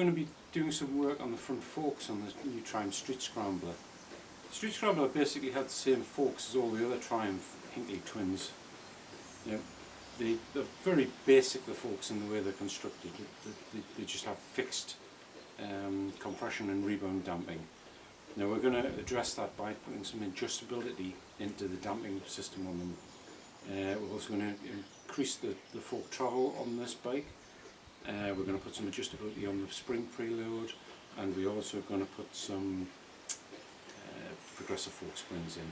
going to be doing some work on the front forks on the new Triumph Street Scrambler. Street Scrambler basically had the same forks as all the other Triumph Hinckley twins. You know, they're very basic, the forks, in the way they're constructed. They just have fixed compression and rebound damping. Now we're going to address that by putting some adjustability into the damping system on them. We're also going to increase the fork travel on this bike. We're going to put some adjustability on the spring preload, and we're also going to put some progressive fork springs in.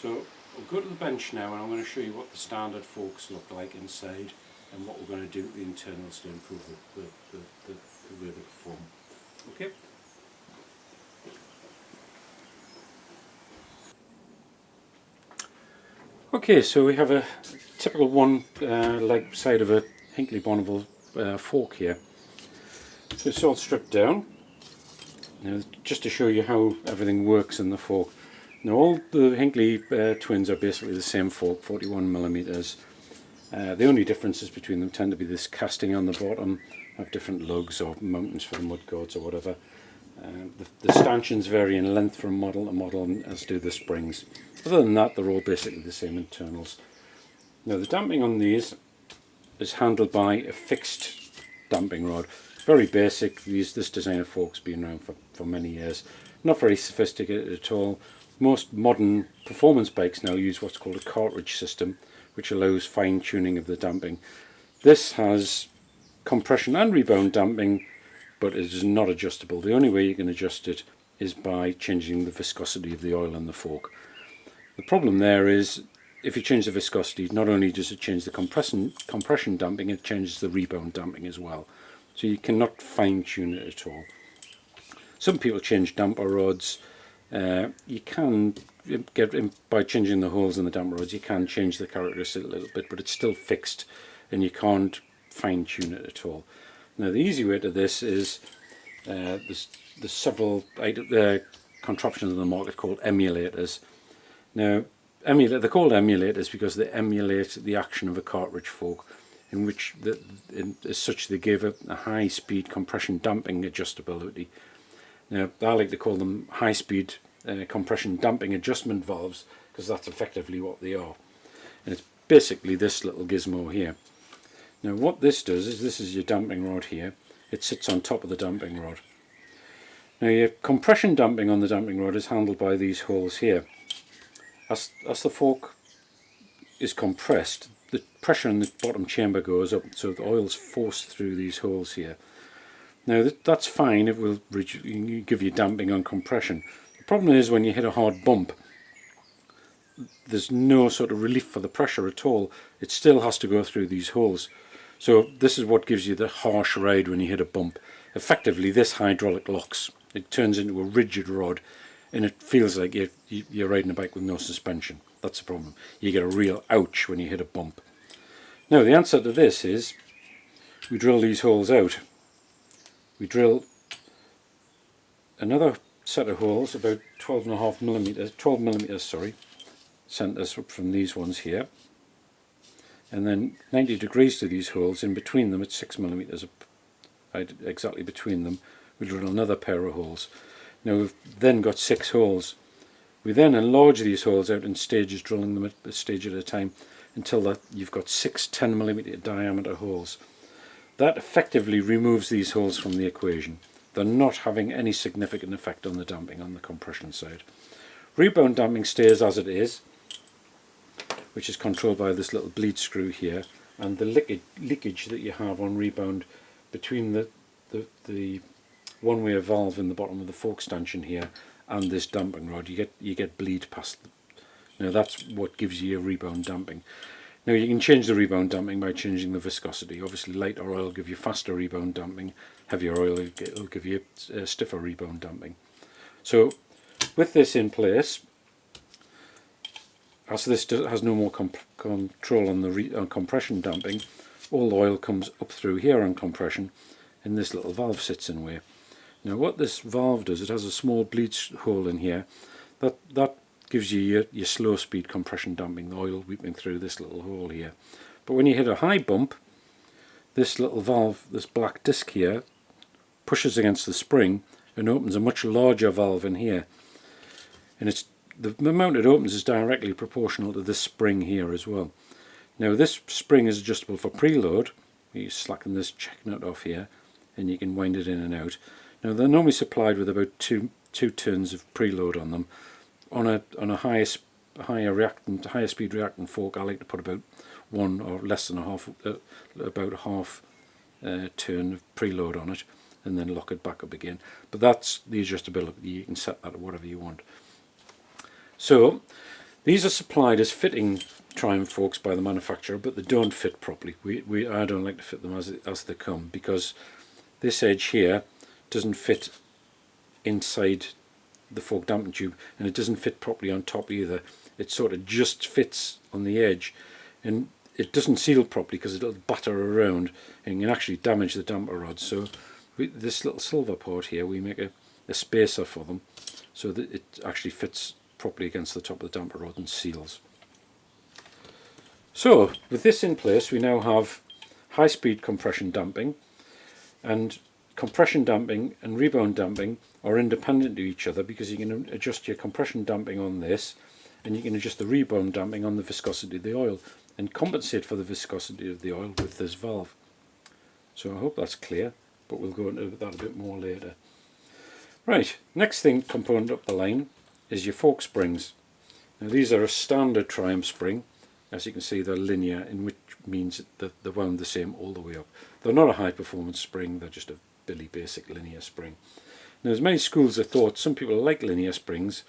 So we'll go to the bench now, and I'm going to show you what the standard forks look like inside and what we're going to do to the internals to improve the way they perform. Okay. Okay, so we have a typical one-leg side of a Hinckley Bonneville fork here. So it's all stripped down. Now, just to show you how everything works in the fork. Now, all the Hinckley twins are basically the same fork, 41mm. The only differences between them tend to be this casting on the bottom, have different lugs or mountings for the mudguards or whatever. The stanchions vary in length from model to model, as do the springs. Other than that, they're all basically the same internals. Now, the damping on these is handled by a fixed damping rod. Very basic. This design of fork's been around for many years. Not very sophisticated at all. Most modern performance bikes now use what's called a cartridge system, which allows fine tuning of the damping. This has compression and rebound damping, but it is not adjustable. The only way you can adjust it is by changing the viscosity of the oil in the fork. The problem there is, if you change the viscosity, not only does it change the compression damping, it changes the rebound damping as well. So you cannot fine tune it at all. Some people change damper rods. You can by changing the holes in the damper rods, you can change the characteristics a little bit, but it's still fixed and you can't fine tune it at all. Now, the easy way to this is there's several contraptions in the market called emulators. Now, they're called emulators because they emulate the action of a cartridge fork, in which, as such, they give a high-speed compression damping adjustability. Now, I like to call them high-speed compression damping adjustment valves, because that's effectively what they are. And it's basically this little gizmo here. Now, what this does is, this is your damping rod here. It sits on top of the damping rod. Now, your compression damping on the damping rod is handled by these holes here. As the fork is compressed, the pressure in the bottom chamber goes up, so the oil's forced through these holes here. Now, that's fine. It will give you damping on compression. The problem is, when you hit a hard bump, there's no sort of relief for the pressure at all. It still has to go through these holes. So this is what gives you the harsh ride when you hit a bump. Effectively, this hydraulic locks. It turns into a rigid rod, and it feels like you're riding a bike with no suspension. That's the problem. You get a real ouch when you hit a bump. Now, the answer to this is, we drill these holes out. We drill another set of holes, about 12 millimeters, sorry, centers up from these ones here, and then 90 degrees to these holes. In between them, it's 6 millimeters exactly between them. We drill another pair of holes. Now, we've then got 6 holes. We then enlarge these holes out in stages, drilling them a stage at a time, until you've got 6 10mm diameter holes. That effectively removes these holes from the equation. They're not having any significant effect on the damping on the compression side. Rebound damping stays as it is, which is controlled by this little bleed screw here, and the leakage that you have on rebound between the one-way valve in the bottom of the fork stanchion here and this damping rod, you get bleed past. Now, that's what gives you a rebound damping. Now, you can change the rebound damping by changing the viscosity. Obviously, lighter oil will give you faster rebound damping. Heavier oil will give you stiffer rebound damping. So, with this in place, as this has no more control on compression damping, all the oil comes up through here on compression, and this little valve sits in way. Now, what this valve does, it has a small bleed hole in here. That gives you your slow speed compression damping, the oil weeping through this little hole here. But when you hit a high bump, this little valve, this black disc here, pushes against the spring and opens a much larger valve in here. And it's the amount it opens is directly proportional to this spring here as well. Now this spring is adjustable for preload. You slacken this check nut off here and you can wind it in and out. Now they're normally supplied with about two turns of preload on them. On a higher speed reactant fork, I like to put about one or less than about a half turn of preload on it, and then lock it back up again. But that's the adjustability. You can set that to whatever you want. So these are supplied as fitting Triumph forks by the manufacturer, but they don't fit properly. I don't like to fit them as they come, because this edge here doesn't fit inside the fork damping tube, and it doesn't fit properly on top either. It sort of just fits on the edge, and it doesn't seal properly because it'll batter around and can actually damage the damper rods. So this little silver part here, we make a spacer for them so that it actually fits properly against the top of the damper rod and seals. So with this in place, we now have high speed compression damping, and compression damping and rebound damping are independent of each other, because you can adjust your compression damping on this and you can adjust the rebound damping on the viscosity of the oil and compensate for the viscosity of the oil with this valve. So I hope that's clear, but we'll go into that a bit more later. Right, next component up the line is your fork springs. Now these are a standard Triumph spring. As you can see, they're linear, in which means that they're wound the same all the way up. They're not a high performance spring, they're just a Billy basic linear spring. Now there's many schools of thought. Some people like linear springs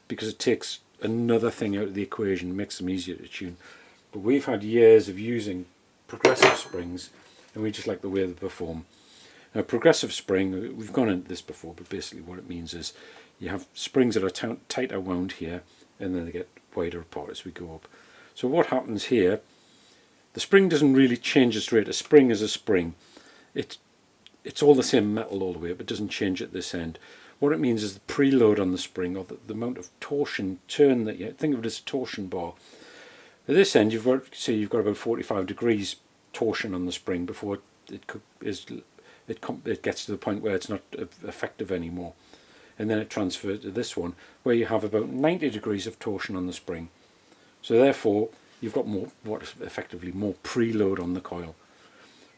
because it takes another thing out of the equation, makes them easier to tune. But we've had years of using progressive springs, and we just like the way they perform. Now progressive spring, we've gone into this before, but basically what it means is you have springs that are tighter wound here, and then they get wider apart as we go up. So what happens here, the spring doesn't really change its rate. A spring is a spring. It's all the same metal all the way up, it doesn't change at this end. What it means is the preload on the spring, or the amount of torsion turn that you think of it as a torsion bar. At this end, you've got about 45 degrees torsion on the spring before it gets to the point where it's not effective anymore, and then it transfers to this one where you have about 90 degrees of torsion on the spring. So therefore, you've got effectively more preload on the coil.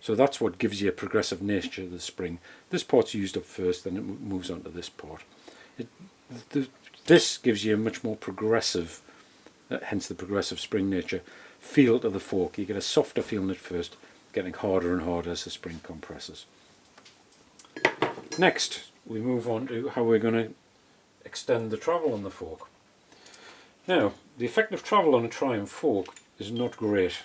So that's what gives you a progressive nature of the spring. This part's used up first, then it moves on to this part. This gives you a much more progressive, hence the progressive spring nature, feel to the fork. You get a softer feeling at first, getting harder and harder as the spring compresses. Next, we move on to how we're going to extend the travel on the fork. Now, the effective travel on a Triumph fork is not great.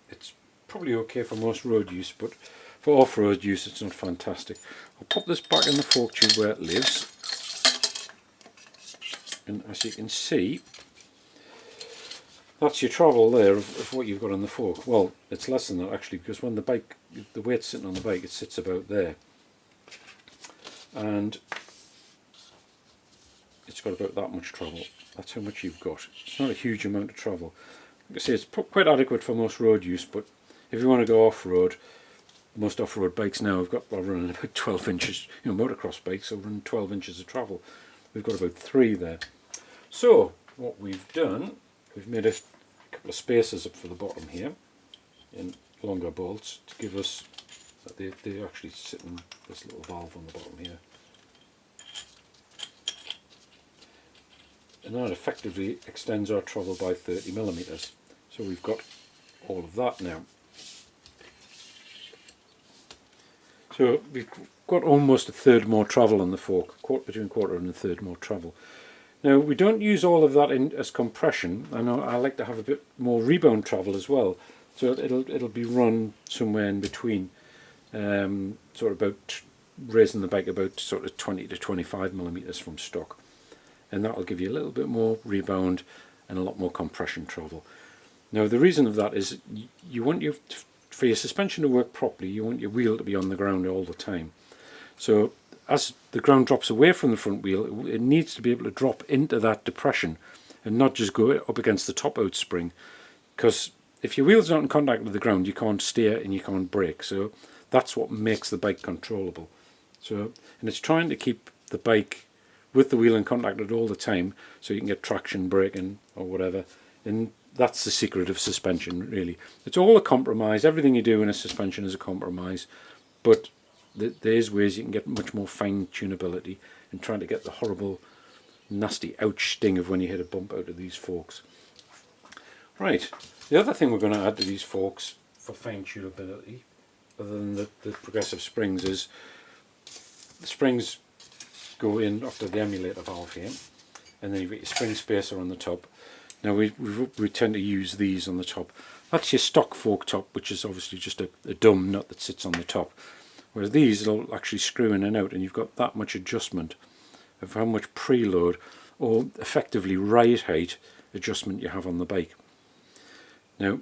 It's probably okay for most road use, but for off-road use it's not fantastic. I'll pop this back in the fork tube where it lives, and as you can see, that's your travel there of what you've got on the fork. Well, it's less than that actually, because when the weight's sitting on the bike, it sits about there, and it's got about that much travel. That's how much you've got. It's not a huge amount of travel. Like I say, it's quite adequate for most road use, but if you want to go off-road, most off-road bikes now are running about 12 inches, motocross bikes are running 12 inches of travel. We've got about 3 there. So, what we've done, we've made a couple of spacers up for the bottom here, in longer bolts, to give us, they actually sit in this little valve on the bottom here. And that effectively extends our travel by 30 millimeters. So we've got all of that now. So we've got almost a third more travel on the fork, between quarter and a third more travel. Now we don't use all of that as compression. I know I like to have a bit more rebound travel as well. So it'll be run somewhere in between, sort of about raising the bike about sort of 20 to 25 millimeters from stock, and that will give you a little bit more rebound and a lot more compression travel. Now the reason of that is you want for your suspension to work properly, you want your wheel to be on the ground all the time. So as the ground drops away from the front wheel, it needs to be able to drop into that depression and not just go up against the top out spring, because if your wheel's not in contact with the ground, you can't steer and you can't brake. So that's what makes the bike controllable. So, and it's trying to keep the bike with the wheel in contact at all the time, so you can get traction, braking, or whatever. And that's the secret of suspension, really. It's all a compromise. Everything you do in a suspension is a compromise, but there's ways you can get much more fine tunability in trying to get the horrible, nasty ouch sting of when you hit a bump out of these forks. Right, the other thing we're going to add to these forks for fine tunability, other than the progressive springs, is the springs go in after the emulator valve here, and then you've got your spring spacer on the top. Now we tend to use these on the top. That's your stock fork top, which is obviously just a dumb nut that sits on the top. Whereas these will actually screw in and out, and you've got that much adjustment of how much preload or effectively ride height adjustment you have on the bike. Now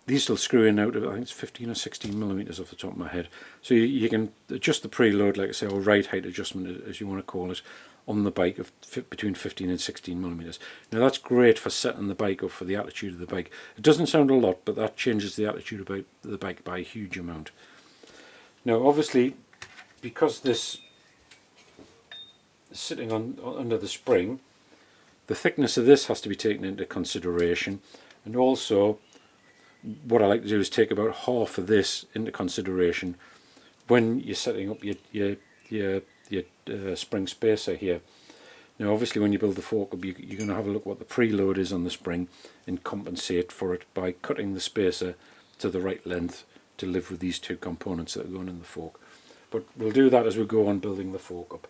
these will screw in out, I think it's 15 or 16 millimeters off the top of my head. So you can adjust the preload, like I say, or ride height adjustment, as you want to call it, on the bike of between 15 and 16 millimeters. Now that's great for setting the bike up for the attitude of the bike. It doesn't sound a lot, but that changes the attitude of the bike by a huge amount. Now obviously, because this is sitting under the spring, the thickness of this has to be taken into consideration, and also what I like to do is take about half of this into consideration when you're setting up your spring spacer here. Now obviously when you build the fork up, you're going to have a look what the preload is on the spring and compensate for it by cutting the spacer to the right length to live with these two components that are going in the fork. But we'll do that as we go on building the fork up,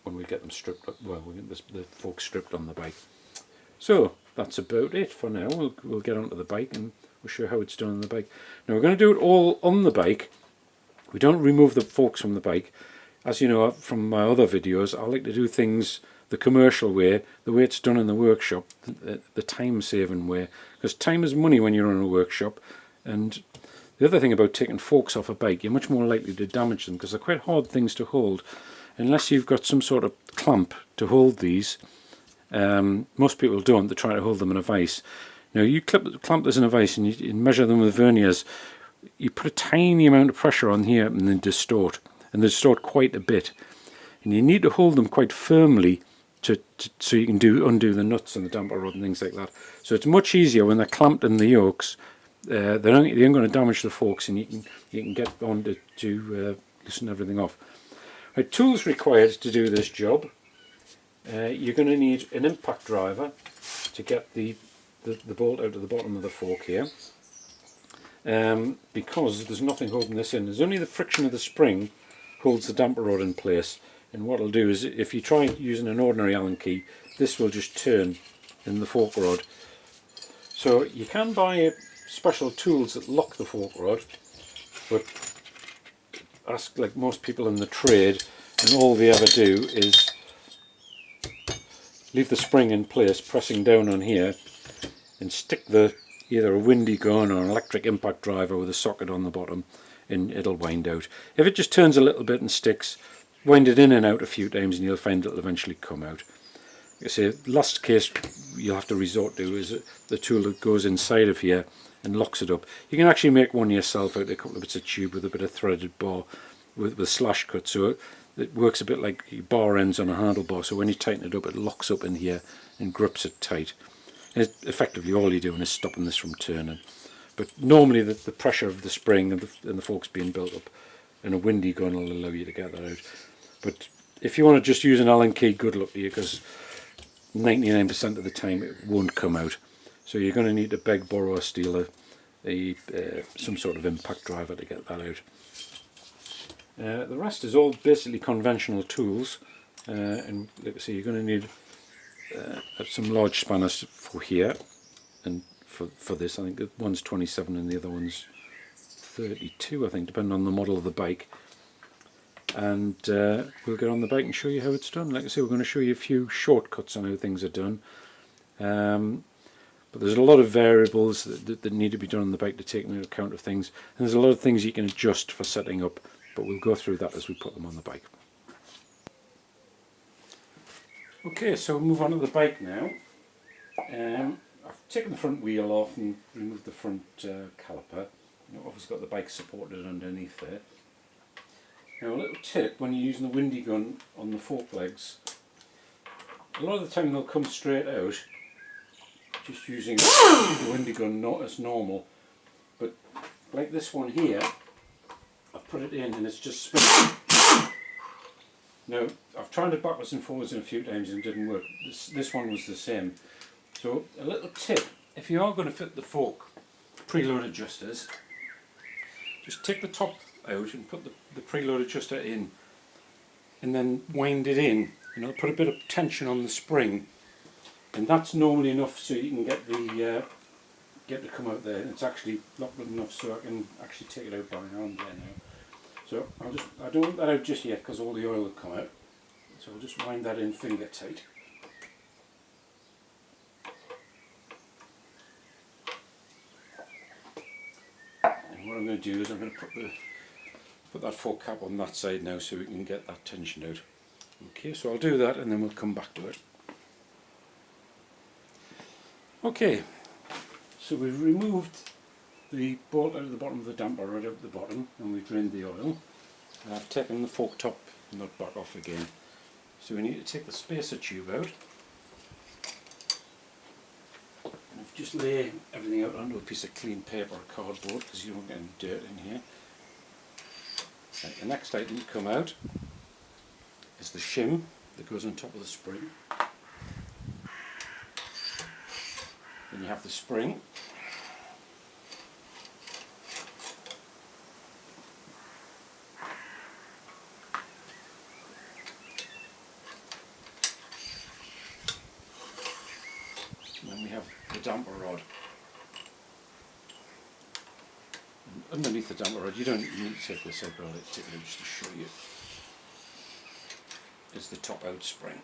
when we get them stripped up, well, we get the fork stripped on the bike. So that's about it for now. We'll get onto the bike and we'll show how it's done on the bike. Now we're going to do it all on the bike. We don't remove the forks from the bike. As you know from my other videos, I like to do things the commercial way, the way it's done in the workshop, the time-saving way, because time is money when you're in a workshop. And the other thing about taking forks off a bike, you're much more likely to damage them because they're quite hard things to hold. Unless you've got some sort of clamp to hold these, most people don't. They try to hold them in a vise. Now you clamp this in a vise and you measure them with verniers. You put a tiny amount of pressure on here and then distort, and they distort quite a bit. And you need to hold them quite firmly so you can undo the nuts and the damper rod and things like that. So it's much easier when they're clamped in the yokes. They ain't going to damage the forks, and you can get on to loosen everything off. Right, tools required to do this job. You're going to need an impact driver to get the bolt out of the bottom of the fork here, because there's nothing holding this in. There's only the friction of the spring holds the damper rod in place, and what it'll do is if you try using an ordinary Allen key, this will just turn in the fork rod. So you can buy special tools that lock the fork rod, but ask like most people in the trade, and all they ever do is leave the spring in place, pressing down on here, and stick either a windy gun or an electric impact driver with a socket on the bottom, and it'll wind out. If it just turns a little bit and sticks, wind it in and out a few times and you'll find it'll eventually come out. Like I say, last case you'll have to resort to is the tool that goes inside of here and locks it up. You can actually make one yourself out of a couple of bits of tube with a bit of threaded bar with slash cut, so it works a bit like bar ends on a handlebar, so when you tighten it up it locks up in here and grips it tight. And effectively all you're doing is stopping this from turning. But normally the pressure of the spring and the forks being built up, and a windy gun will allow you to get that out. But if you want to just use an Allen key, good luck to you, because 99% of the time it won't come out. So you're going to need to beg, borrow, or steal some sort of impact driver to get that out. The rest is all basically conventional tools, and like I say, you're going to need some large spanners for here, and for this I think one's 27 and the other one's 32, I think, depending on the model of the bike. And we'll get on the bike and show you how it's done. Like I say, we're going to show you a few shortcuts on how things are done. But there's a lot of variables that need to be done on the bike to take into account of things, and there's a lot of things you can adjust for setting up, but we'll go through that as we put them on the bike. Okay, so we'll move on to the bike now. I've taken the front wheel off and removed the front caliper. I've obviously got the bike supported underneath there. Now a little tip when you're using the windy gun on the fork legs, a lot of the time they'll come straight out just using the windy gun not as normal, but like this one here, I've put it in and it's just spinning. Now I've tried it backwards and forwards a few times and it didn't work. This one was the same. So a little tip, if you are going to fit the fork preload adjusters, just take the top out and put the preload adjuster in and then wind it in, and it'll put a bit of tension on the spring, and that's normally enough so you can get the get to come out there. It's actually not good enough so I can actually take it out by hand there now. So I don't want that out just yet because all the oil will come out, so I'll just wind that in finger tight. And what I'm going to do is I'm going to put that fork cap on that side now so we can get that tension out. Okay, so I'll do that and then we'll come back to it. Okay, so we've removed the bolt out of the bottom of the damper rod out the bottom, and we've drained the oil. And I've taken the fork top nut back off again. So we need to take the spacer tube out. And I've just laid everything out onto a piece of clean paper or cardboard because you don't get any dirt in here. Right, the next item to come out is the shim that goes on top of the spring. Then you have the spring. And then we have the damper rod. And underneath the damper rod, you don't need to take this out, but I'll take it out just to show you, is the top out spring.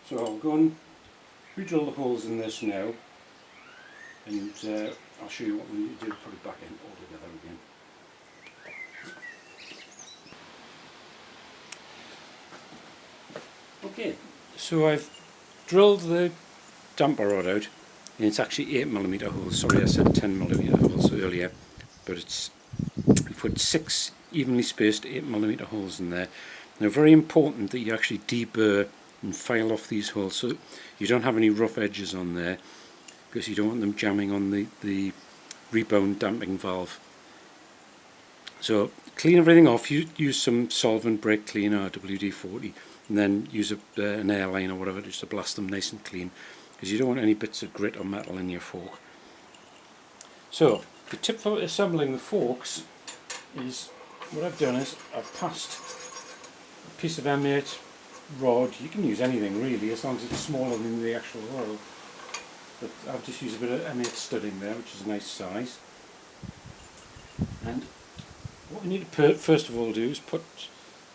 So I'll go and re-drill the holes in this now, and I'll show you what we need to do to put it back in all together again. Okay, so I've drilled the damper rod out, and it's actually 8mm holes. Sorry, I said 10mm holes earlier, but we put 6 evenly spaced 8mm holes in there. Now, very important that you actually deburr and file off these holes so you don't have any rough edges on there, because you don't want them jamming on the rebound damping valve. So clean everything off, use some solvent, brake cleaner, WD-40, and then use an airline or whatever just to blast them nice and clean, because you don't want any bits of grit or metal in your fork. So the tip for assembling the forks is, what I've done is I've passed a piece of M8 rod. You can use anything really as long as it's smaller than the actual oil, but I've just used a bit of M8 studding there, which is a nice size. And what we need to first of all do is put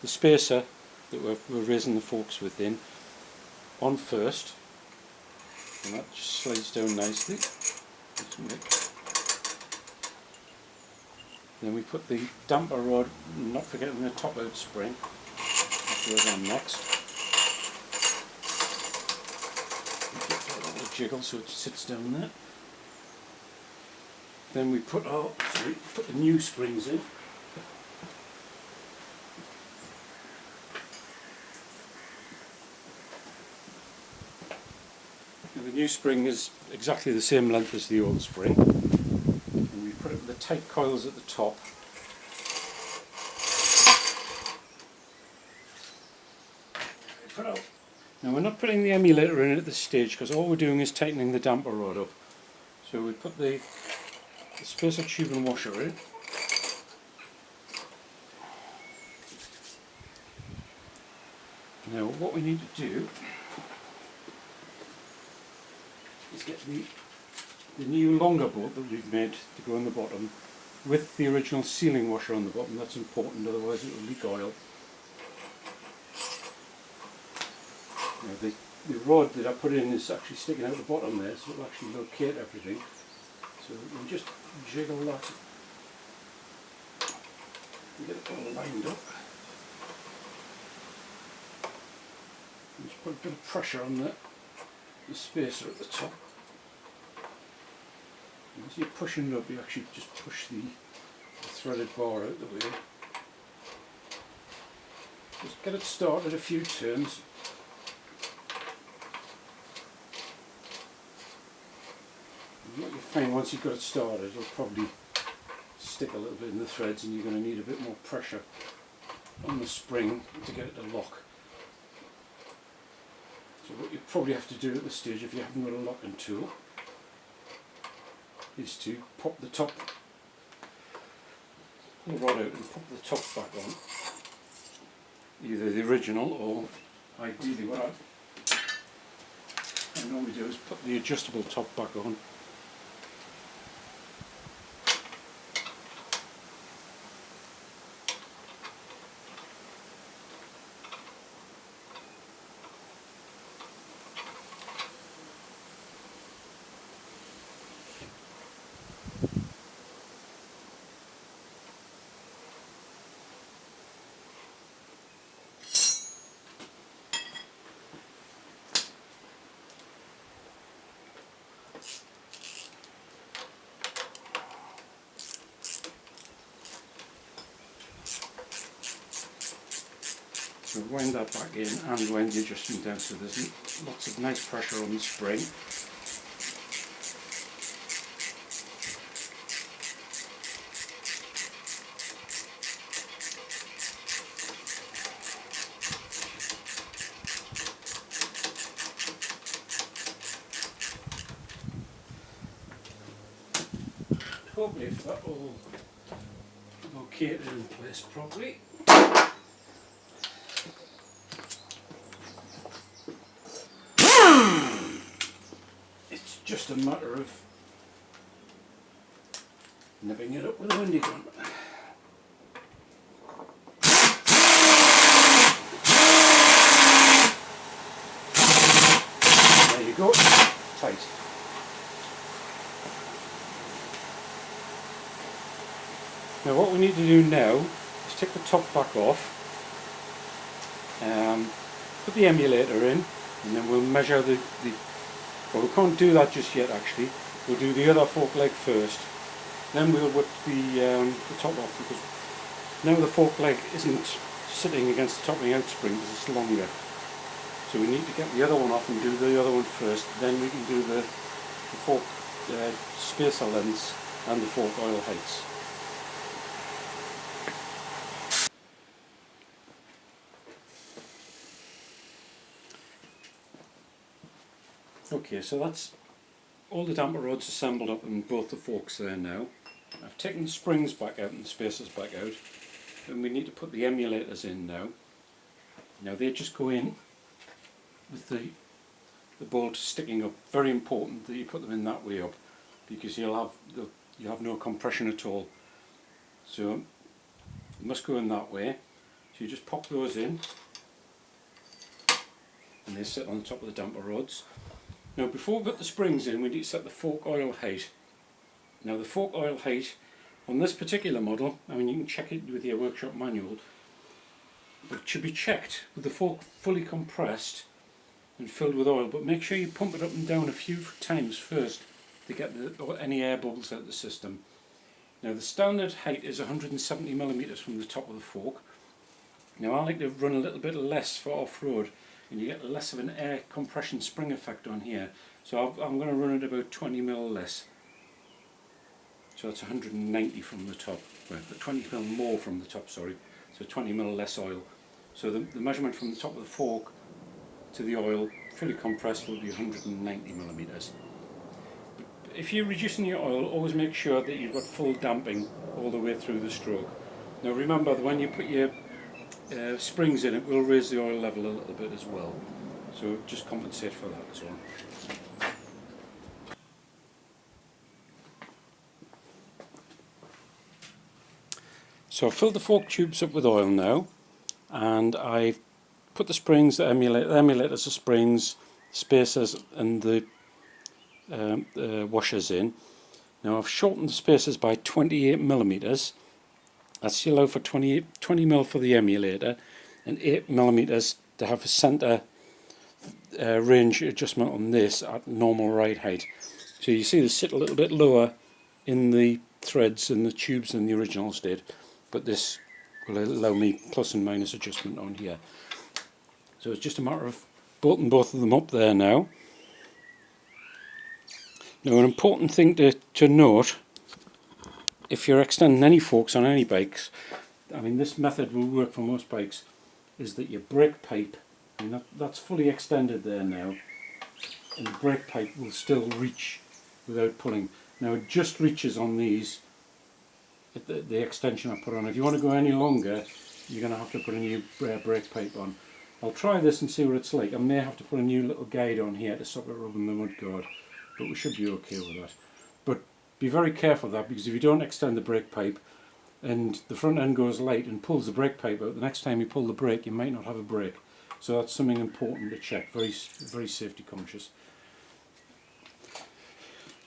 the spacer that we're raising the forks within on first, and that just slides down nicely. Then we put the damper rod, not forgetting the top out spring, that goes on next. Give it a little jiggle so it sits down there. Then we put the new springs in. And the new spring is exactly the same length as the old spring. And we put it with the tight coils at the top. Now we're not putting the emulator in at this stage because all we're doing is tightening the damper rod up. So we put the spacer tube and washer in. Now what we need to do is get the new longer bolt that we've made to go on the bottom with the original sealing washer on the bottom. That's important, otherwise it will leak oil. Now the rod that I put in is actually sticking out the bottom there, so it'll actually locate everything. So we'll just jiggle that and get it all lined up. And just put a bit of pressure on the spacer at the top. And As you're pushing it up, you actually just push the threaded bar out the way. Just get it started a few turns. And what you find once you've got it started, it'll probably stick a little bit in the threads and you're going to need a bit more pressure on the spring to get it to lock. So what you probably have to do at this stage, if you haven't got a locking tool, is to pop the top, pull the rod out and pop the top back on. Either the original or ideally what I normally do is put the adjustable top back on. So wind that back in and wind the adjustment down so there's lots of nice pressure on the spring. Hopefully if that all located in place properly. It's just a matter of nipping it up with a windy gun. There you go, tight. Now what we need to do now is take the top back off, put the emulator in, and then we'll measure well, we can't do that just yet actually. We'll do the other fork leg first, then we'll whip the top off, because now the fork leg isn't sitting against the topping out spring because it's longer. So we need to get the other one off and do the other one first, then we can do the fork spacer lengths and the fork oil heights. Okay, so that's all the damper rods assembled up in both the forks there now. I've taken the springs back out and the spacers back out, and we need to put the emulators in now. Now they just go in with the bolt sticking up. Very important that you put them in that way up, because you'll have no compression at all. So they must go in that way. So you just pop those in, and they sit on the top of the damper rods. Now before we put the springs in, we need to set the fork oil height. Now the fork oil height on this particular model, I mean you can check it with your workshop manual, but it should be checked with the fork fully compressed and filled with oil, but make sure you pump it up and down a few times first to get any air bubbles out of the system. Now the standard height is 170mm from the top of the fork. Now I like to run a little bit less for off-road, and you get less of an air compression spring effect on here. So I'm going to run it about 20mm less. So that's 190 from the top, right, but 20mm more from the top, sorry. So 20mm less oil. So the measurement from the top of the fork to the oil, fully compressed, will be 190mm. But if you're reducing your oil, always make sure that you've got full damping all the way through the stroke. Now remember that when you put your springs in, it will raise the oil level a little bit as well, so just compensate for that as well. So I've filled the fork tubes up with oil now, and I've put the springs, the emulators, the springs, spacers and the washers in. Now I've shortened the spacers by 28mm. That's to allow for 20mm for the emulator and 8mm to have a centre range adjustment on this at normal ride height. So you see they sit a little bit lower in the threads and the tubes than the originals did, but this will allow me plus and minus adjustment on here. So it's just a matter of bolting both of them up there now. Now an important thing to note, if you're extending any forks on any bikes, I mean this method will work for most bikes, is that your brake pipe, I mean that's fully extended there now, and the brake pipe will still reach without pulling. Now it just reaches on these, the extension I put on. If you want to go any longer, you're going to have to put a new brake pipe on. I'll try this and see what it's like. I may have to put a new little guide on here to stop it rubbing the mudguard, but we should be okay with that. But be very careful of that, because if you don't extend the brake pipe and the front end goes light and pulls the brake pipe out, the next time you pull the brake you might not have a brake. So that's something important to check, very safety conscious.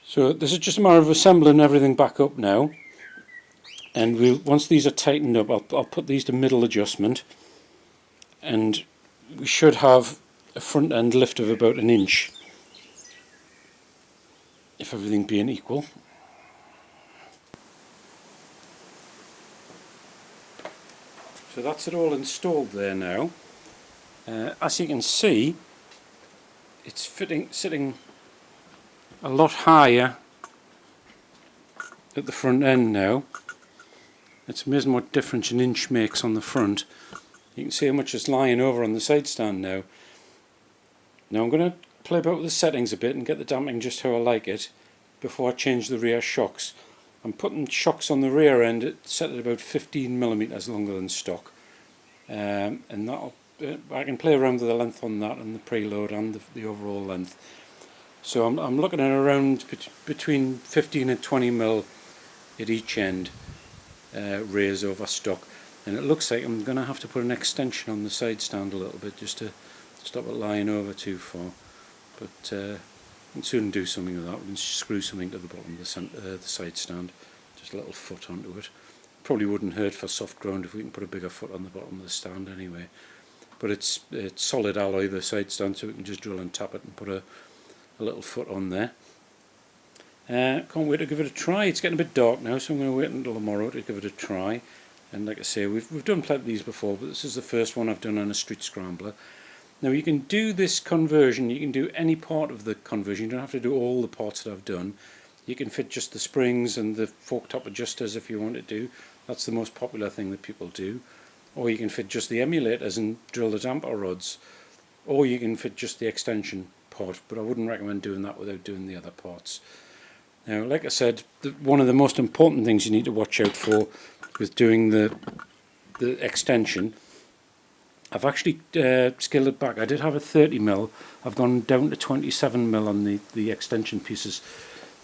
So this is just a matter of assembling everything back up now, and once these are tightened up, I'll put these to middle adjustment, and we should have a front end lift of about 1 inch, if everything being equal. So that's it all installed there now. As you can see, it's sitting a lot higher at the front end now. It's amazing what difference 1 inch makes on the front. You can see how much is lying over on the side stand now. Now I'm going to play about with the settings a bit and get the damping just how I like it before I change the rear shocks. I'm putting shocks on the rear end set at about 15mm longer than stock, and I can play around with the length on that and the preload and the overall length. So I'm looking at around between 15 and 20mm at each end, raise over stock, and it looks like I'm going to have to put an extension on the side stand a little bit just to stop it lying over too far, but we can soon do something with that. We can screw something to the bottom of the side stand, just a little foot onto it. Probably wouldn't hurt for soft ground if we can put a bigger foot on the bottom of the stand anyway, but it's solid alloy, the side stand, so we can just drill and tap it and put a little foot on there. Can't wait to give it a try. It's getting a bit dark now, so I'm going to wait until tomorrow to give it a try. And like I say, we've done plenty of these before, but this is the first one I've done on a street scrambler. Now you can do this conversion, you can do any part of the conversion, you don't have to do all the parts that I've done. You can fit just the springs and the fork top adjusters if you want to do. That's the most popular thing that people do. Or you can fit just the emulators and drill the damper rods. Or you can fit just the extension part, but I wouldn't recommend doing that without doing the other parts. Now, like I said, one of the most important things you need to watch out for with doing the extension, I've actually scaled it back. I did have a 30mm, I've gone down to 27mm on the extension pieces,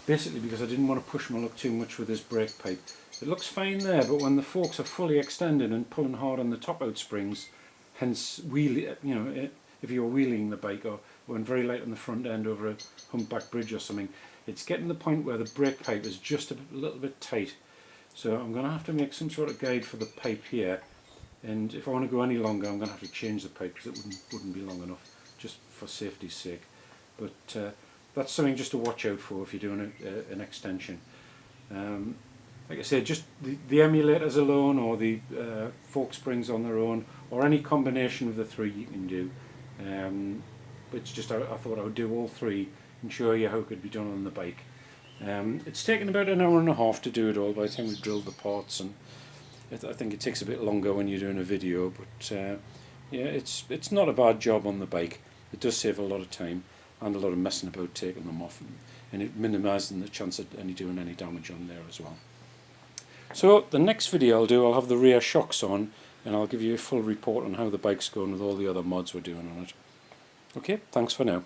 basically because I didn't want to push my luck too much with this brake pipe. It looks fine there, but when the forks are fully extended and pulling hard on the top out springs, hence if you're wheeling the bike or going very light on the front end over a humpback bridge or something, it's getting to the point where the brake pipe is just a little bit tight. So I'm going to have to make some sort of guide for the pipe here, and if I want to go any longer I'm going to have to change the pipe because it wouldn't be long enough, just for safety's sake. But that's something just to watch out for if you're doing an extension. Like I said, just the emulators alone, or the fork springs on their own, or any combination of the three you can do. It's just I thought I would do all three and show you how it could be done on the bike. It's taken about 1.5 hours to do it all by the time we've drilled the parts, and I think it takes a bit longer when you're doing a video, but yeah, it's not a bad job on the bike. It does save a lot of time and a lot of messing about taking them off, and it minimising the chance of doing any damage on there as well. So the next video I'll have the rear shocks on, and I'll give you a full report on how the bike's going with all the other mods we're doing on it. Okay, thanks for now.